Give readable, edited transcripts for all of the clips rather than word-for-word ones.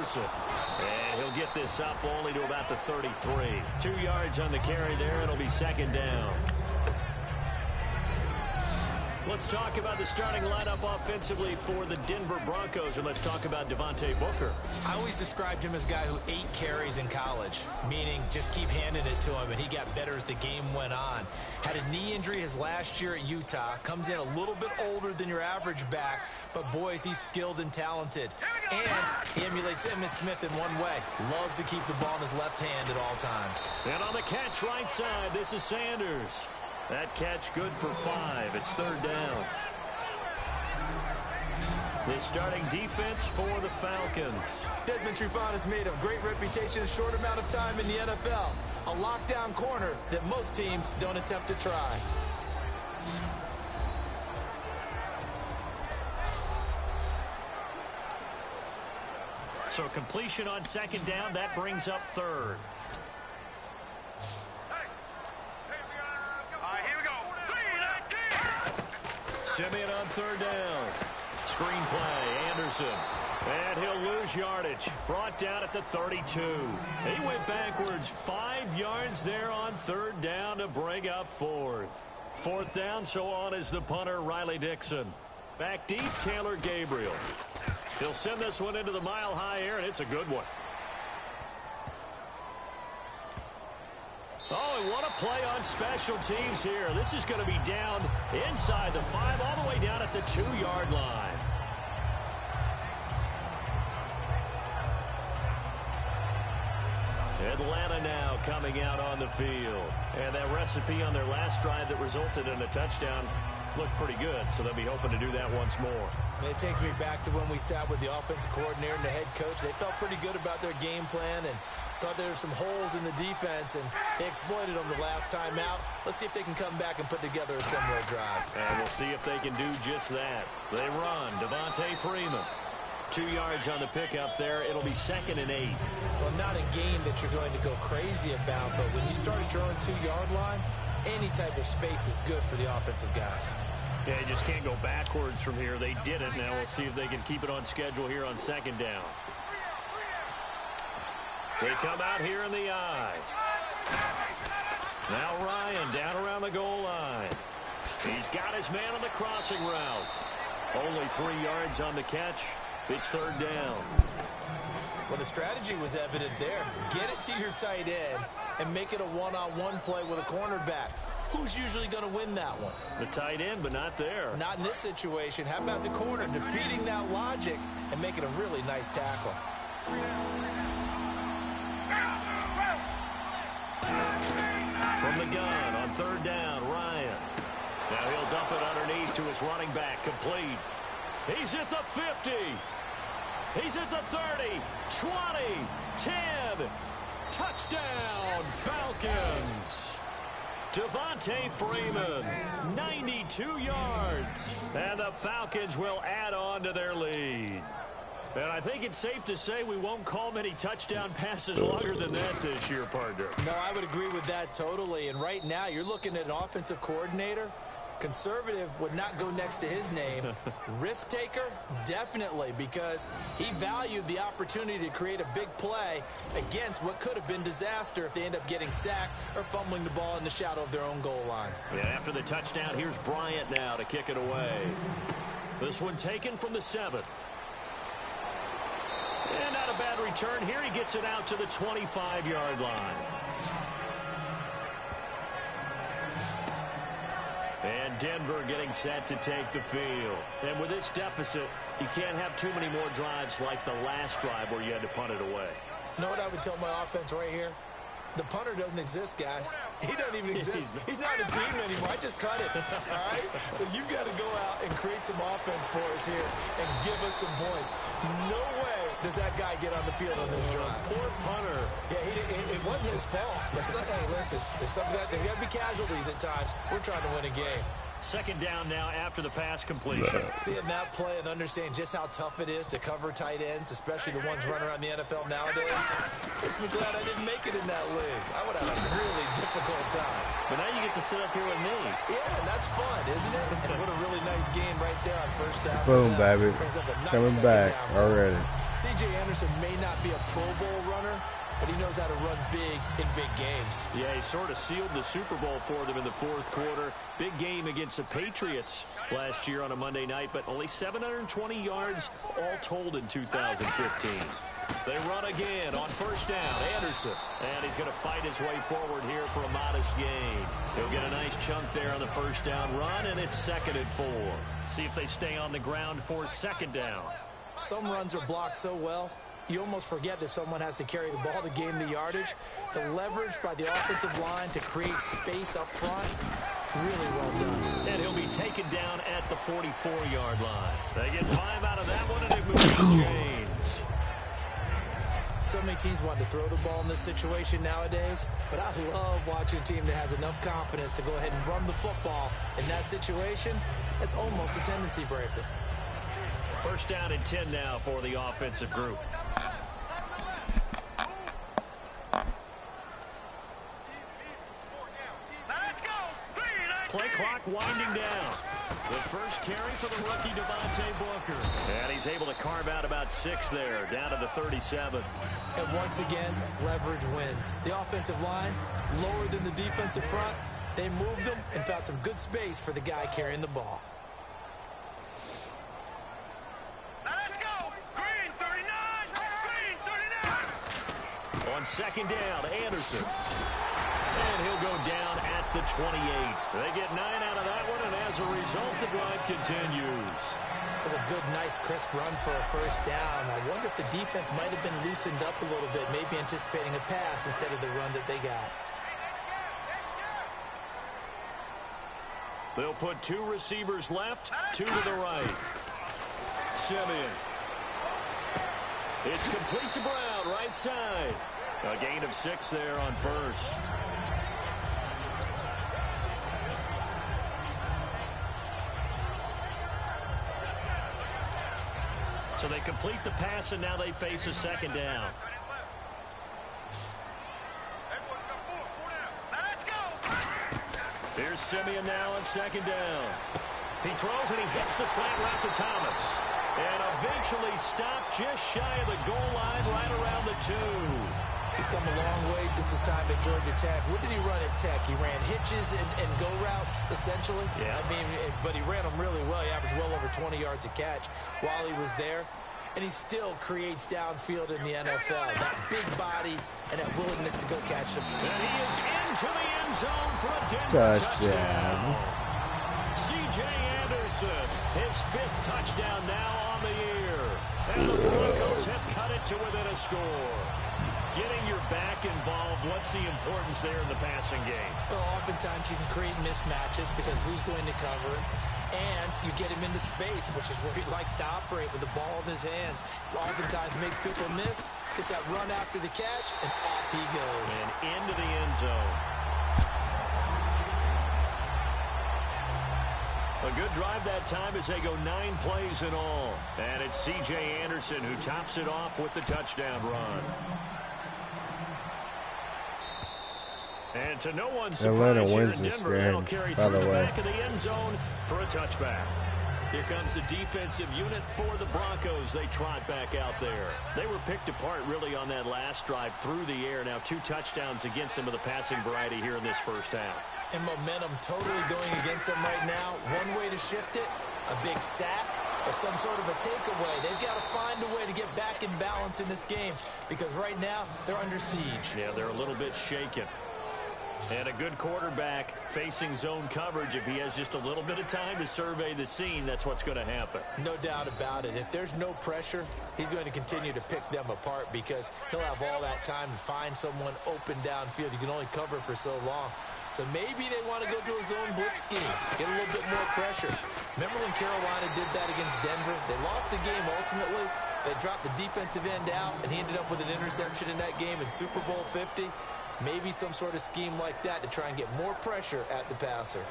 Anderson. And he'll get this up only to about the 33. 2 yards on the carry there. It'll be second down. Let's talk about the starting lineup offensively for the Denver Broncos, and let's talk about Devontae Booker. I always described him as a guy who ate carries in college, meaning just keep handing it to him, and he got better as the game went on. Had a knee injury his last year at Utah, comes in a little bit older than your average back, but boys, he's skilled and talented. And he emulates Emmitt Smith in one way. Loves to keep the ball in his left hand at all times. And on the catch right side, this is Sanders. That catch good for 5. It's third down. The starting defense for the Falcons. Desmond Trufant has made a great reputation in a short amount of time in the NFL. A lockdown corner that most teams don't attempt to try. So completion on second down. That brings up third. Simeon on third down. Screen play, Anderson. And he'll lose yardage. Brought down at the 32. He went backwards 5 yards there on third down to bring up fourth. Fourth down, so on is the punter, Riley Dixon. Back deep, Taylor Gabriel. He'll send this one into the mile-high air, and it's a good one. Oh, and what a play on special teams here. This is going to be down inside the 5, all the way down at the 2-yard line. Atlanta now coming out on the field. And that recipe on their last drive that resulted in a touchdown looked pretty good, so they'll be hoping to do that once more. It takes me back to when we sat with the offensive coordinator and the head coach. They felt pretty good about their game plan and thought there were some holes in the defense, and they exploited them the last time out. Let's see if they can come back and put together a similar drive. And we'll see if they can do just that. They run. Devontae Freeman. 2 yards on the pickup there. It'll be 2nd and 8. Well, not a game that you're going to go crazy about, but when you start at your own 2-yard line, any type of space is good for the offensive guys. Yeah, you just can't go backwards from here. They did it. Now we'll see if they can keep it on schedule here on second down. They come out here in the eye. Now Ryan down around the goal line. He's got his man on the crossing route. Only 3 yards on the catch. It's third down. Well, the strategy was evident there. Get it to your tight end and make it a one-on-one play with a cornerback. Who's usually going to win that one? The tight end, but not there. Not in this situation. How about the corner defeating that logic and making a really nice tackle? From the gun on third down, Ryan. Now he'll dump it underneath to his running back, complete. He's at the 50. He's at the 30, 20, 10. Touchdown, Falcons. Devontae Freeman, 92 yards. And the Falcons will add on to their lead. And I think it's safe to say we won't call many touchdown passes longer than that this year, partner. No, I would agree with that totally. And right now, you're looking at an offensive coordinator. Conservative would not go next to his name. Risk taker, definitely, because he valued the opportunity to create a big play against what could have been disaster if they end up getting sacked or fumbling the ball in the shadow of their own goal line. Yeah, after the touchdown, here's Bryant now to kick it away. This one taken from the 7. And not a bad return here. He gets it out to the 25-yard line. And Denver getting set to take the field. And with this deficit, you can't have too many more drives like the last drive where you had to punt it away. You know what I would tell my offense right here? The punter doesn't exist, guys. He doesn't even exist. He's not a team anymore. I just cut it. All right? So you've got to go out and create some offense for us here and give us some points. No way does that guy get on the field on this drive. Poor punter. Yeah, it wasn't his fault. But hey, listen, there's got to be casualties at times. We're trying to win a game. Second down now after the pass completion. Seeing that play and understanding just how tough it is to cover tight ends, especially the ones running around the NFL nowadays, makes me glad I didn't make it in that league. I would have a really difficult time. But now you get to sit up here with me. Yeah, and that's fun, isn't it? And what a really nice game right there on first down. Boom, baby. Nice Coming back already. C.J. Anderson may not be a Pro Bowl runner, but he knows how to run big in big games. Yeah, he sort of sealed the Super Bowl for them in the fourth quarter. Big game against the Patriots last year on a Monday night, but only 720 yards all told in 2015. They run again on first down. Anderson. And he's going to fight his way forward here for a modest gain. He'll get a nice chunk there on the first down run, and it's 2nd and 4. See if they stay on the ground for 2nd down. Some runs are blocked so well, you almost forget that someone has to carry the ball to gain the yardage. The leverage by the offensive line to create space up front, really well done. And he'll be taken down at the 44-yard line. They get 5 out of that one, and it moves to James. So many teams want to throw the ball in this situation nowadays, but I love watching a team that has enough confidence to go ahead and run the football. In that situation, it's almost a tendency breaker. First down and 10 now for the offensive group. Play clock winding down. The first carry for the rookie Devontae Booker. And he's able to carve out about 6 there, down to the 37. And once again, leverage wins. The offensive line, lower than the defensive front. They moved them and found some good space for the guy carrying the ball. On 2nd down, Anderson. And he'll go down at the 28. They get 9 out of that one, and as a result, the drive continues. That was a good, nice, crisp run for a first down. I wonder if the defense might have been loosened up a little bit, maybe anticipating a pass instead of the run that they got. They'll put 2 receivers left, 2 to the right. Simeon. It's complete to Brown, right side. A gain of 6 there on first. So they complete the pass, and now they face a 2nd down. Here's Simeon now on 2nd down. He throws, and he hits the slant route to Thomas. And eventually stopped just shy of the goal line right around the 2. He's come a long way since his time at Georgia Tech. What did he run at Tech? He ran hitches and go routes, essentially. Yeah. I mean, but he ran them really well. He averaged well over 20 yards a catch while he was there. And he still creates downfield in the NFL. That big body and that willingness to go catch them. And he is into the end zone for a Denver touchdown. C.J. Anderson, his 5th touchdown now on the year. And the Broncos have cut it to within a score. Getting your back involved, what's the importance there in the passing game? Well, oftentimes you can create mismatches because who's going to cover him? And you get him into space, which is where he likes to operate with the ball in his hands. Oftentimes makes people miss, gets that run after the catch, and off he goes. And into the end zone. A good drive that time as they go 9 plays in all. And it's C.J. Anderson who tops it off with the touchdown run. And to no one's surprise here in Denver, they'll carry through the back of the end zone for a touchback. Here comes the defensive unit for the Broncos. They trot back out there. They were picked apart really on that last drive through the air. Now 2 touchdowns against some of the passing variety here in this first half. And momentum totally going against them right now. One way to shift it, a big sack or some sort of a takeaway. They've got to find a way to get back in balance in this game because right now they're under siege. Yeah, they're a little bit shaken. And a good quarterback facing zone coverage. If he has just a little bit of time to survey the scene, that's what's going to happen. No doubt about it. If there's no pressure, he's going to continue to pick them apart because he'll have all that time to find someone open downfield. You can only cover for so long. So maybe they want to go to a zone blitz scheme, get a little bit more pressure. Remember when Carolina did that against Denver? They lost the game ultimately. They dropped the defensive end out, and he ended up with an interception in that game in Super Bowl 50. Maybe some sort of scheme like that to try and get more pressure at the passer.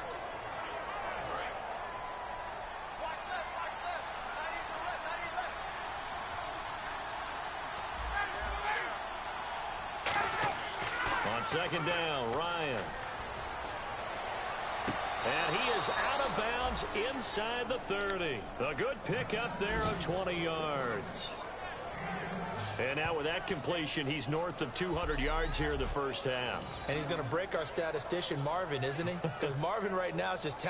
On 2nd down, Ryan. And he is out of bounds inside the 30. A good pickup there of 20 yards. And now with that completion, he's north of 200 yards here in the first half. And he's going to break our statistician, Marvin, isn't he? Because Marvin right now is just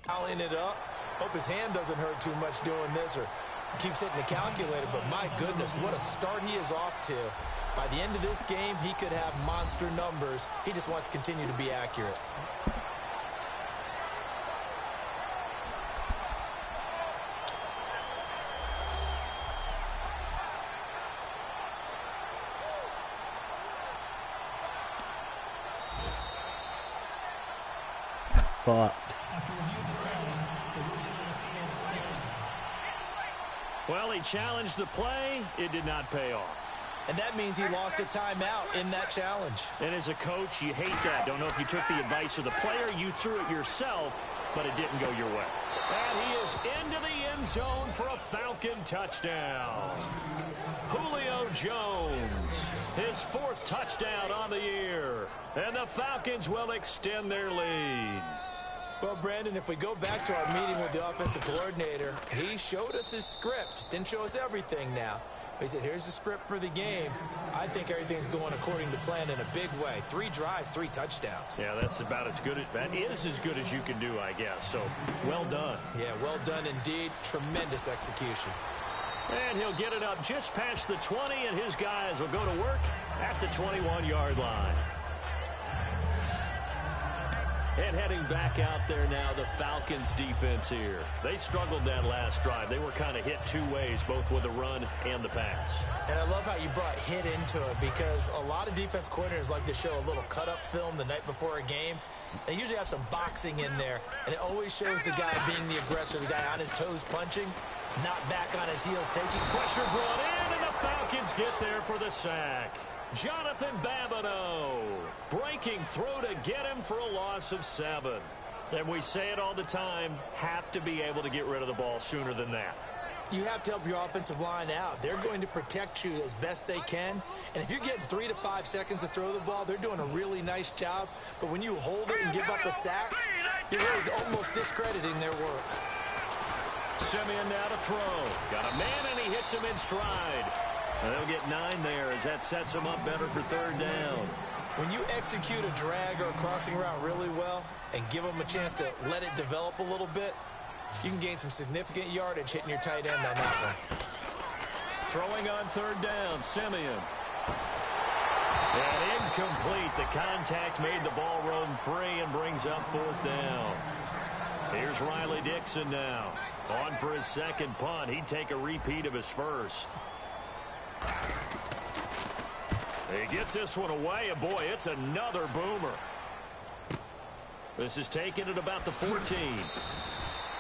tallying it up. Hope his hand doesn't hurt too much doing this or keeps hitting the calculator. But my goodness, what a start he is off to. By the end of this game, he could have monster numbers. He just wants to continue to be accurate. Fuck. Well, he challenged the play. It did not pay off. And that means he lost a timeout in that challenge. And as a coach, you hate that. Don't know if you took the advice of the player. You threw it yourself, but it didn't go your way. And he is into the end zone for a Falcon touchdown. Julio Jones, his 4th touchdown on the year. And the Falcons will extend their lead. Well, Brandon, if we go back to our meeting with the offensive coordinator, he showed us his script. Didn't show us everything now. He said, here's the script for the game. I think everything's going according to plan in a big way. 3 drives, 3 touchdowns. Yeah, that's about as good. That is as good as you can do, I guess. So, well done. Yeah, well done indeed. Tremendous execution. And he'll get it up just past the 20, and his guys will go to work at the 21-yard line. And heading back out there now, the Falcons defense here. They struggled that last drive. They were kind of hit 2 ways, both with the run and the pass. And I love how you brought hit into it because a lot of defense coordinators like to show a little cut-up film the night before a game. They usually have some boxing in there, and it always shows the guy being the aggressor, the guy on his toes punching, not back on his heels taking. Pressure brought in, and the Falcons get there for the sack. Jonathan Babineau breaking through to get him for a loss of 7. And we say it all the time, have to be able to get rid of the ball sooner than that. You have to help your offensive line out. They're going to protect you as best they can. And if you're getting 3 to 5 seconds to throw the ball, they're doing a really nice job. But when you hold it and give up a sack, you're really almost discrediting their work. Simeon now to throw. Got a man, and he hits him in stride. And they'll get 9 there as that sets them up better for 3rd down. When you execute a drag or a crossing route really well and give them a chance to let it develop a little bit, you can gain some significant yardage hitting your tight end on that one. Throwing on 3rd down, Simeon. And incomplete. The contact made the ball roam free and brings up 4th down. Here's Riley Dixon now. On for his 2nd punt. He'd take a repeat of his 1st. He gets this one away, and boy, it's another boomer. This is taken at about the 14.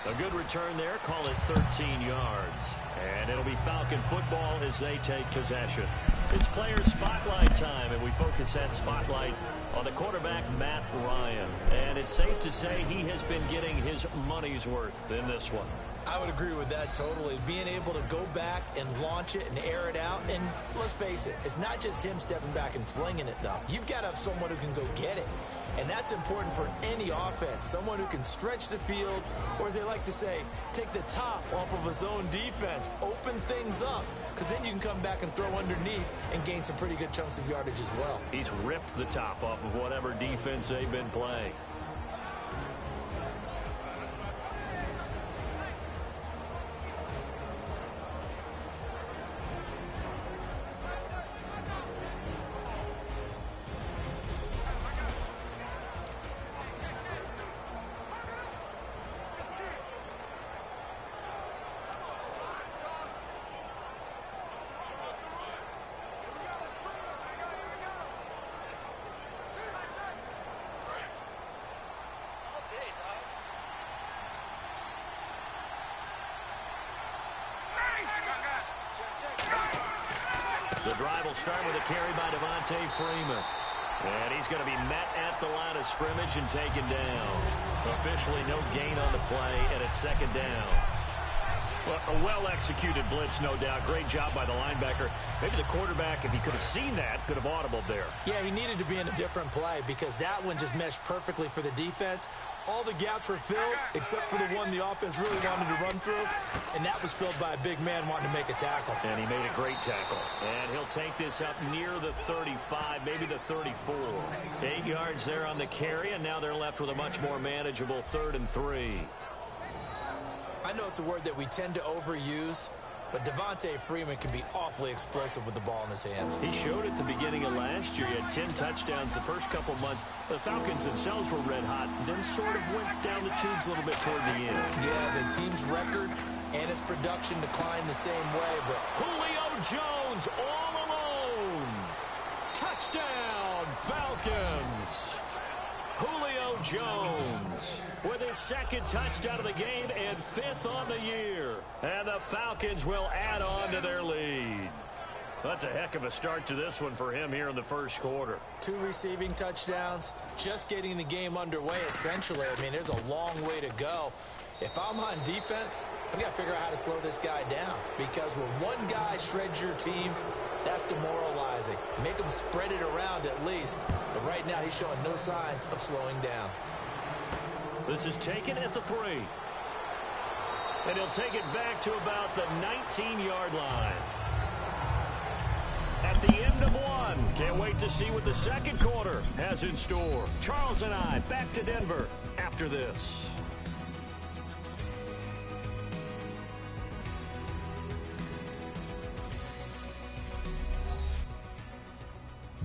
A good return there, call it 13 yards. And it'll be Falcon football as they take possession. It's player spotlight time, and we focus that spotlight on the quarterback, Matt Ryan. And it's safe to say he has been getting his money's worth in this one. I would agree with that totally. Being able to go back and launch it and air it out. And let's face it, it's not just him stepping back and flinging it, though. You've got to have someone who can go get it. And that's important for any offense. Someone who can stretch the field, or as they like to say, take the top off of a zone defense, open things up, because then you can come back and throw underneath and gain some pretty good chunks of yardage as well. He's ripped the top off of whatever defense they've been playing. The drive will start with a carry by Devontae Freeman. And he's going to be met at the line of scrimmage and taken down. Officially no gain on the play, and it's 2nd down. A well-executed blitz, no doubt. Great job by the linebacker. Maybe the quarterback, if he could have seen that, could have audibled there. Yeah, he needed to be in a different play because that one just meshed perfectly for the defense. All the gaps were filled except for the one the offense really wanted to run through, and that was filled by a big man wanting to make a tackle. And he made a great tackle. And he'll take this up near the 35, maybe the 34. 8 yards there on the carry, and now they're left with a much more manageable 3rd and 3. I know it's a word that we tend to overuse, but Devontae Freeman can be awfully explosive with the ball in his hands. He showed at the beginning of last year. He had 10 touchdowns the first couple months. The Falcons themselves were red hot, then sort of went down the tubes a little bit toward the end. Yeah, the team's record and its production declined the same way, but Julio Jones all alone. Touchdown, Falcons. Julio Jones with his 2nd touchdown of the game and 5th on the year. And the Falcons will add on to their lead. That's a heck of a start to this one for him here in the first quarter. 2 receiving touchdowns, just getting the game underway essentially. I mean, there's a long way to go. If I'm on defense, I've got to figure out how to slow this guy down because when one guy shreds your team, that's demoralizing. Make him spread it around at least. But right now, he's showing no signs of slowing down. This is taken at the 3. And he'll take it back to about the 19-yard line. At the end of 1. Can't wait to see what the second quarter has in store. Charles and I back to Denver after this.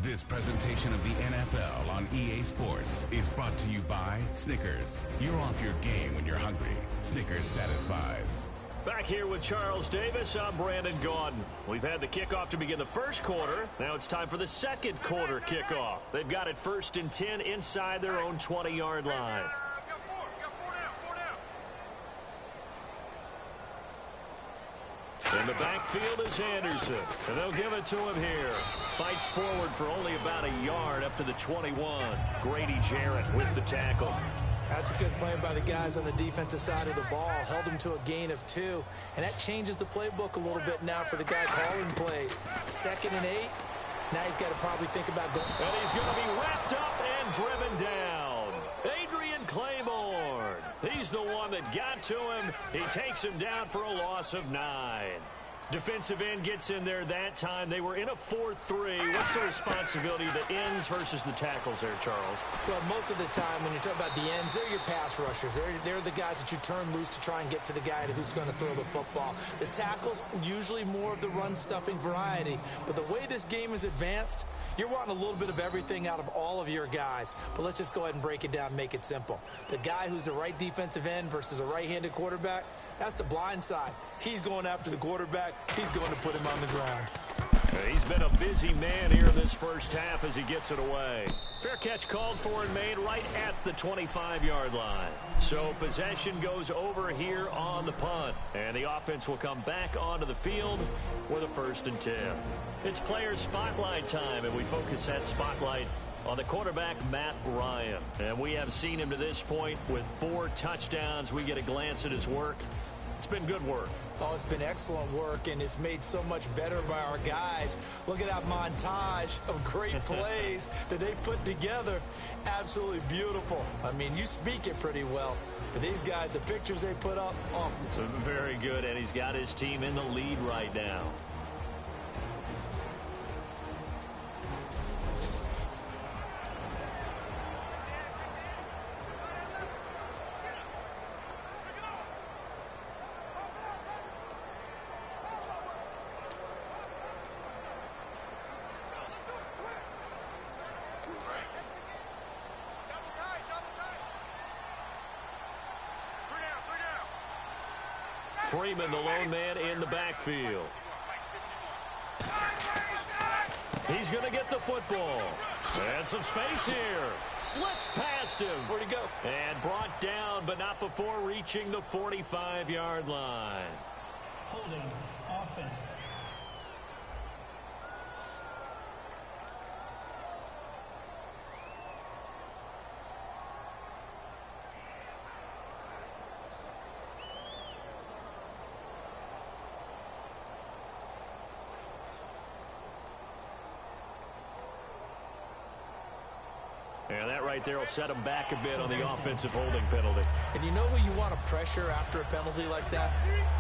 This presentation of the NFL on EA Sports is brought to you by Snickers. You're off your game when you're hungry. Snickers satisfies. Back here with Charles Davis, I'm Brandon Gaudin. We've had the kickoff to begin the first quarter. Now it's time for the second quarter kickoff. They've got it 1st and 10 inside their own 20-yard line. In the backfield is Anderson, and they'll give it to him here. Fights forward for only about a yard up to the 21. Grady Jarrett with the tackle. That's a good play by the guys on the defensive side of the ball. Held him to a gain of 2, and that changes the playbook a little bit now for the guy calling plays. 2nd and 8. Now he's got to probably think about going. And he's going to be wrapped up and driven down. Adrian Claiborne. He's the one that got to him. He takes him down for a loss of 9. Defensive end gets in there that time. They were in a 4-3. What's the responsibility of the ends versus the tackles there, Charles? Well, most of the time when you're talking about the ends, they're your pass rushers. They're the guys that you turn loose to try and get to the guy who's going to throw the football. The tackles, usually more of the run-stuffing variety. But the way this game is advanced, you're wanting a little bit of everything out of all of your guys. But let's just go ahead and break it down and make it simple. The guy who's the right defensive end versus a right-handed quarterback, that's the blind side. He's going after the quarterback. He's going to put him on the ground. He's been a busy man here in this first half as he gets it away. Fair catch called for and made right at the 25-yard line. So possession goes over here on the punt. And the offense will come back onto the field with a 1st and 10. It's player spotlight time, and we focus that spotlight on the quarterback, Matt Ryan. And we have seen him to this point with 4 touchdowns. We get a glance at his work. It's been good work. Oh, it's been excellent work, and it's made so much better by our guys. Look at that montage of great plays that they put together. Absolutely beautiful. I mean, you speak it pretty well. But these guys, the pictures they put up, oh. So very good, and he's got his team in the lead right now. Freeman, the lone man in the backfield. He's going to get the football. And some space here. Slips past him. Where'd he go? And brought down, but not before reaching the 45-yard line. Holding offense. And that right there will set him back a bit on the offensive holding penalty. And you know who you want to pressure after a penalty like that?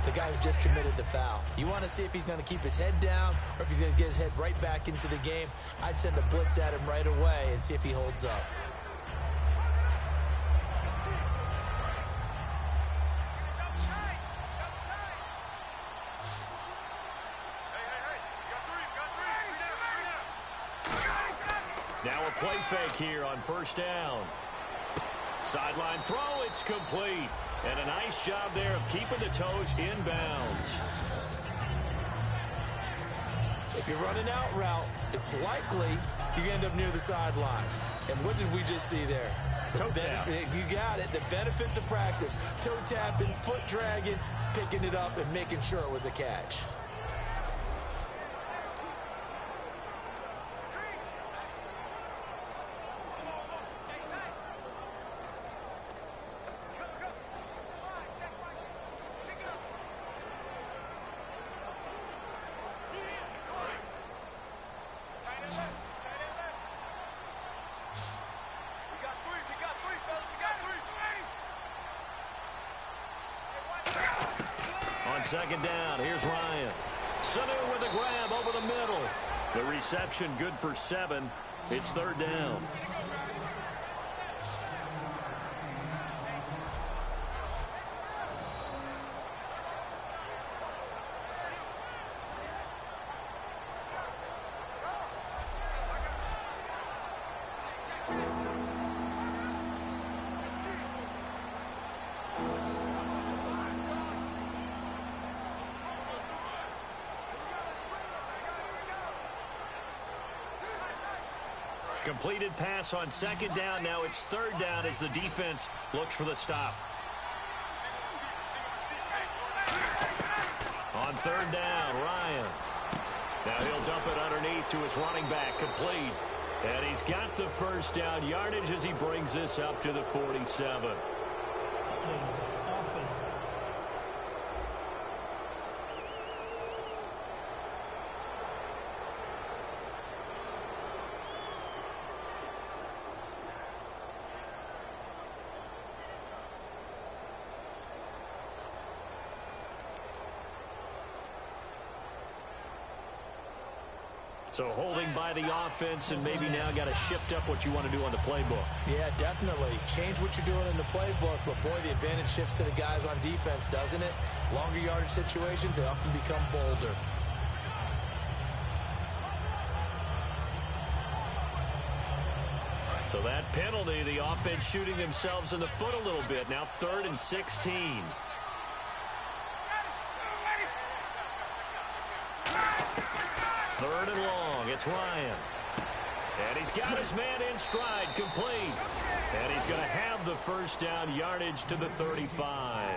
The guy who just committed the foul. You want to see if he's going to keep his head down or if he's going to get his head right back into the game. I'd send a blitz at him right away and see if he holds up. Now a play fake here on first down. Sideline throw, it's complete. And a nice job there of keeping the toes inbounds. If you're running out route, it's likely you end up near the sideline. And what did we just see there? Toe tap. You got it. The benefits of practice. Toe tapping, foot dragging, picking it up, and making sure it was a catch. Second down, here's Ryan. Sanu with a grab over the middle. The reception good for 7. It's third down. Completed pass on second down. Now it's third down as the defense looks for the stop. On third down, Ryan. Now he'll dump it underneath to his running back, complete. And he's got the first down yardage as he brings this up to the 47. Offense. So holding by the offense, and maybe now got to shift up what you want to do on the playbook. Yeah, definitely. Change what you're doing in the playbook, but boy, the advantage shifts to the guys on defense, doesn't it? Longer yardage situations, they often become bolder. So that penalty, the offense shooting themselves in the foot a little bit. Now 3rd and 16. Third and long, it's Ryan. And he's got his man in stride, complete. And he's going to have the first down yardage to the 35.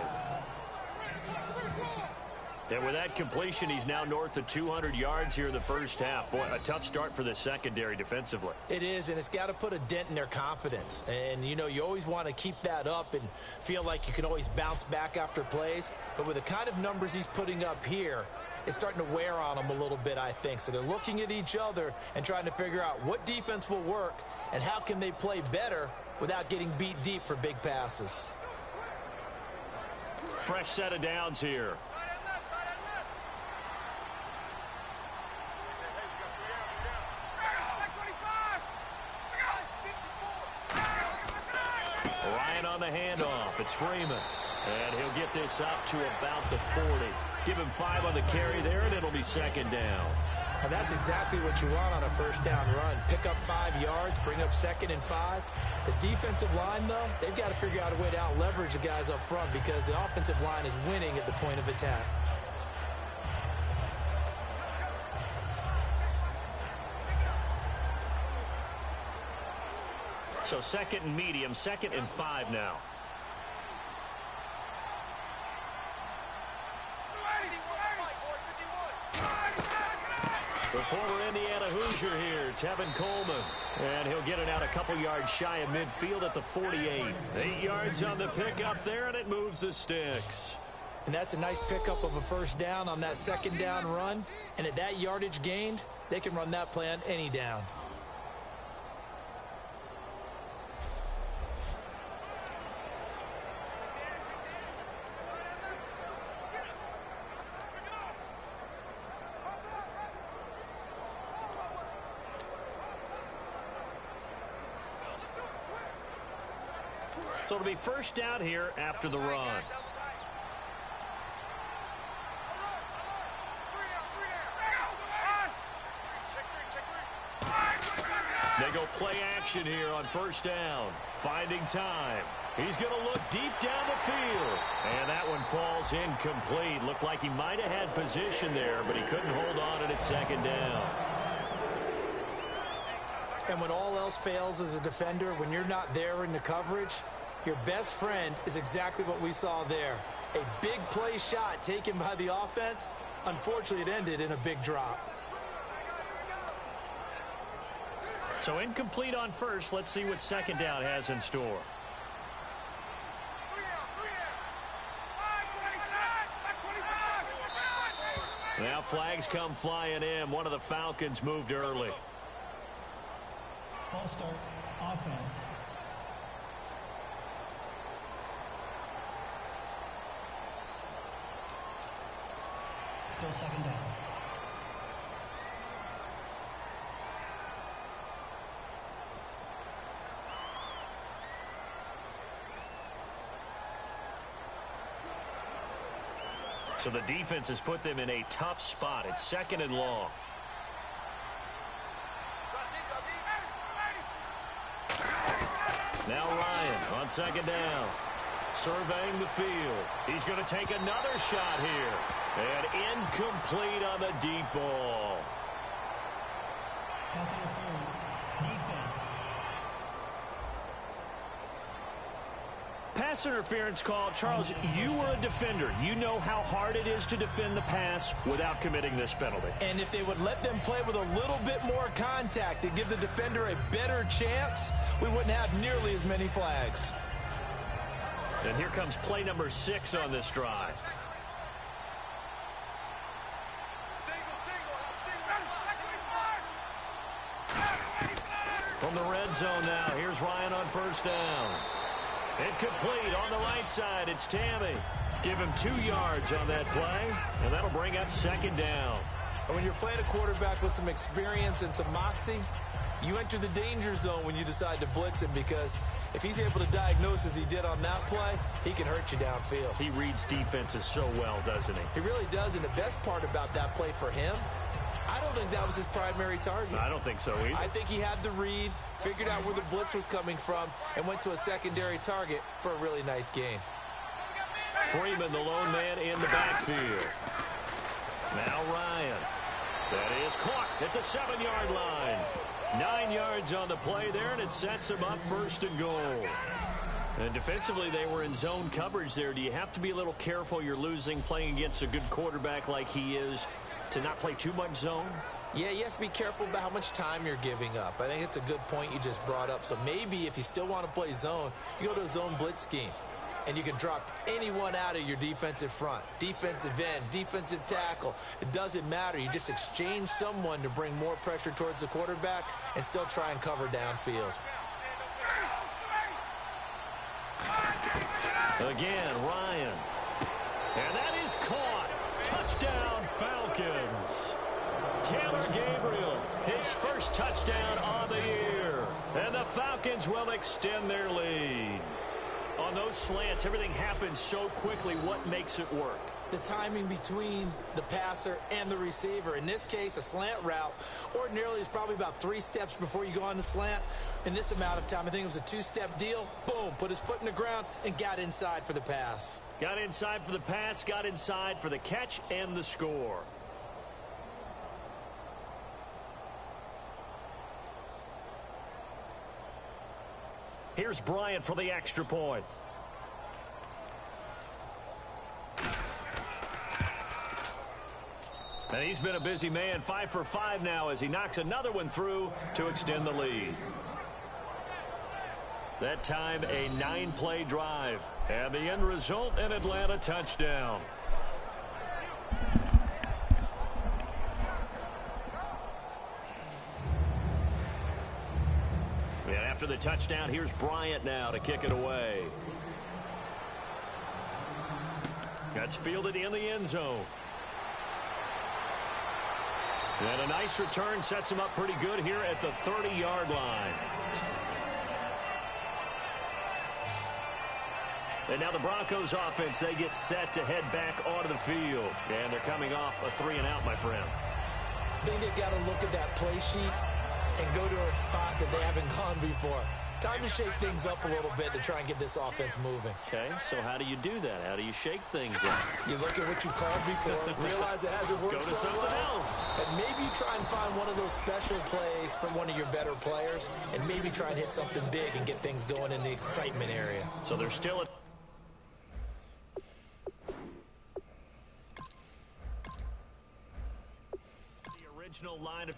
And with that completion, he's now north of 200 yards here in the first half. Boy, a tough start for the secondary defensively. It is, and it's got to put a dent in their confidence. And, you know, you always want to keep that up and feel like you can always bounce back after plays. But with the kind of numbers he's putting up here, it's starting to wear on them a little bit, I think. So they're looking at each other and trying to figure out what defense will work and how can they play better without getting beat deep for big passes. Fresh set of downs here. Ryan on the handoff. It's Freeman. And he'll get this up to about the 40. Give him 5 on the carry there, and it'll be second down. And that's exactly what you want on a first down run. Pick up 5 yards, bring up 2nd and 5. The defensive line, though, they've got to figure out a way to out-leverage the guys up front because the offensive line is winning at the point of attack. So 2nd and medium, 2nd and 5 now. The former Indiana Hoosier here, Tevin Coleman. And he'll get it out a couple yards shy of midfield at the 48. 8 yards on the pickup there, and it moves the sticks. And that's a nice pickup of a first down on that second down run. And at that yardage gained, they can run that play on any down. So it'll be first down here after the run. They go play action here on first down. Finding time. He's going to look deep down the field. And that one falls incomplete. Looked like he might have had position there, but he couldn't hold on and it's second down. And when all else fails as a defender, when you're not there in the coverage, your best friend is exactly what we saw there. A big play shot taken by the offense. Unfortunately, it ended in a big drop. So incomplete on first. Let's see what second down has in store. Now flags come flying in. One of the Falcons moved early. False start, offense. Still second down. So the defense has put them in a tough spot. It's second and long. Now Ryan on second down. Surveying the field. He's going to take another shot here. And incomplete on the deep ball. Pass interference. Defense. Pass interference call. Charles, you were a defender. You know how hard it is to defend the pass without committing this penalty. And if they would let them play with a little bit more contact and give the defender a better chance, we wouldn't have nearly as many flags. And here comes play number 6 on this drive. From the red zone now, here's Ryan on first down. Incomplete on the right side. It's Tammy. Give him 2 yards on that play, and that'll bring up second down. And when you're playing a quarterback with some experience and some moxie, you enter the danger zone when you decide to blitz him, because if he's able to diagnose as he did on that play, he can hurt you downfield. He reads defenses so well, doesn't he? He really does, and the best part about that play for him, I don't think that was his primary target. I don't think so either. I think he had the read, figured out where the blitz was coming from, and went to a secondary target for a really nice gain. Freeman, the lone man in the backfield. Now Ryan. That is caught at the 7-yard line. 9 yards on the play there, and it sets him up first and goal. And defensively, they were in zone coverage there. Do you have to be a little careful? You're losing, playing against a good quarterback like he is, to not play too much zone? Yeah, you have to be careful about how much time you're giving up. I think it's a good point you just brought up. So maybe if you still want to play zone, you go to a zone blitz scheme. And you can drop anyone out of your defensive front. Defensive end, defensive tackle. It doesn't matter. You just exchange someone to bring more pressure towards the quarterback and still try and cover downfield. Again, Ryan. And that is caught. Touchdown, Falcons. Taylor Gabriel, his first touchdown on the year. And the Falcons will extend their lead. On those slants, everything happens so quickly. What makes it work? The timing between the passer and the receiver. In this case, a slant route ordinarily is probably about 3 steps before you go on the slant. In this amount of time, I think it was a 2-step deal. Boom, put his foot in the ground and got inside for the pass. Got inside for the pass, got inside for the catch and the score. Here's Bryant for the extra point. And he's been a busy man, 5 for 5 now as he knocks another one through to extend the lead. That time a 9-play drive. And the end result, an Atlanta touchdown. And after the touchdown, here's Bryant now to kick it away. That's fielded in the end zone. And a nice return sets him up pretty good here at the 30-yard line. And now the Broncos offense, they get set to head back onto the field. And they're coming off a 3-and-out, my friend. I think they've got to look at that play sheet and go to a spot that they haven't gone before. Time to shake things up a little bit to try and get this offense moving. Okay, so how do you do that? How do you shake things up? You look at what you called before, realize it hasn't worked Go to something else. and maybe you try and find one of those special plays from one of your better players, and maybe try and hit something big and get things going in the excitement area. So they're still at... the original line of...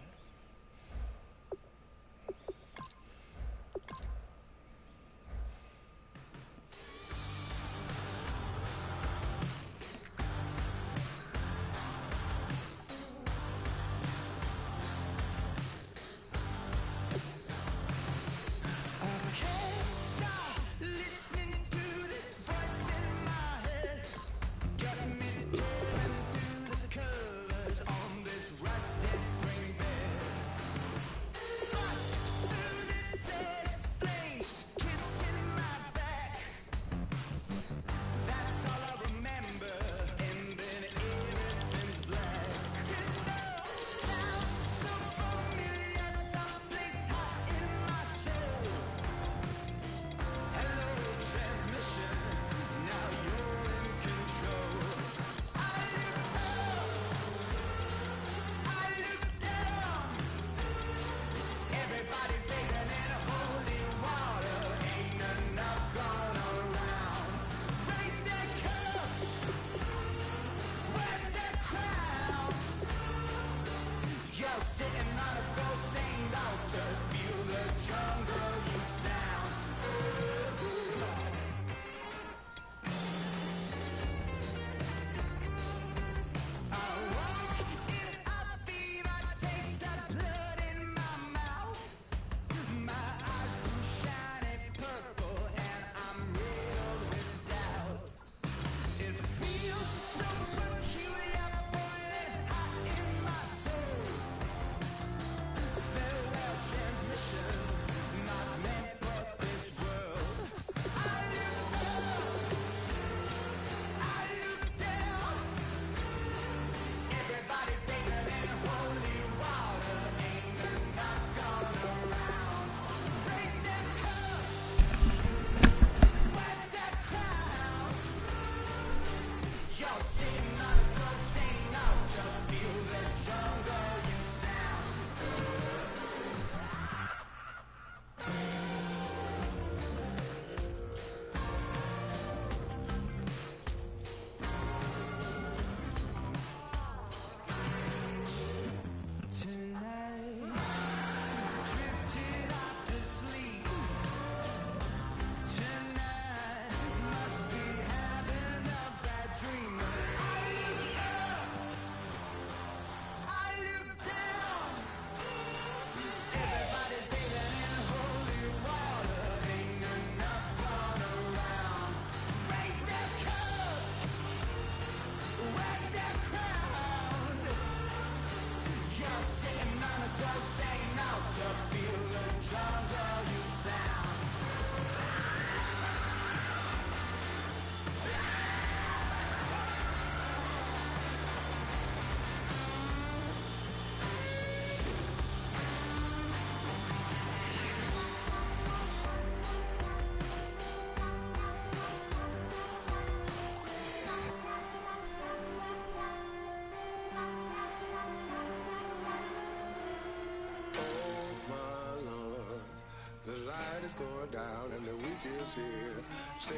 Going down and the weekend's here. Save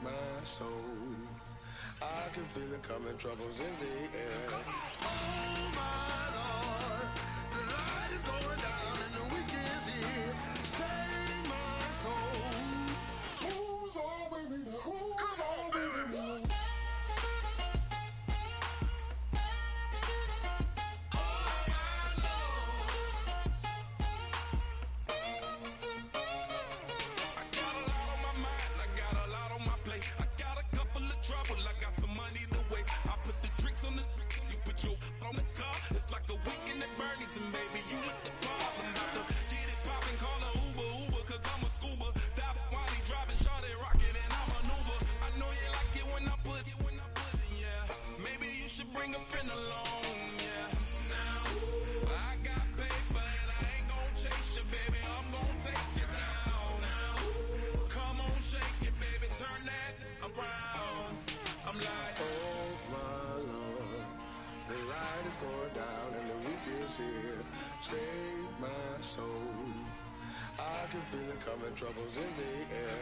my soul. I can feel it coming, troubles in the air. Oh my Lord, the light is going down and the weekend's here. Save my soul. Who's all with me? Who's all with me? On the car, it's like a weekend at Bernie's, and baby, you with the problem. nigga finna alone, yeah. Now, I got paper and I ain't gon' chase you, baby. I'm gon' take you down. Now, come on, shake it, baby. Turn that around. I'm like, Oh my Lord, the light is going down and the weekend's here. Save my soul. I can feel it coming, troubles in the air.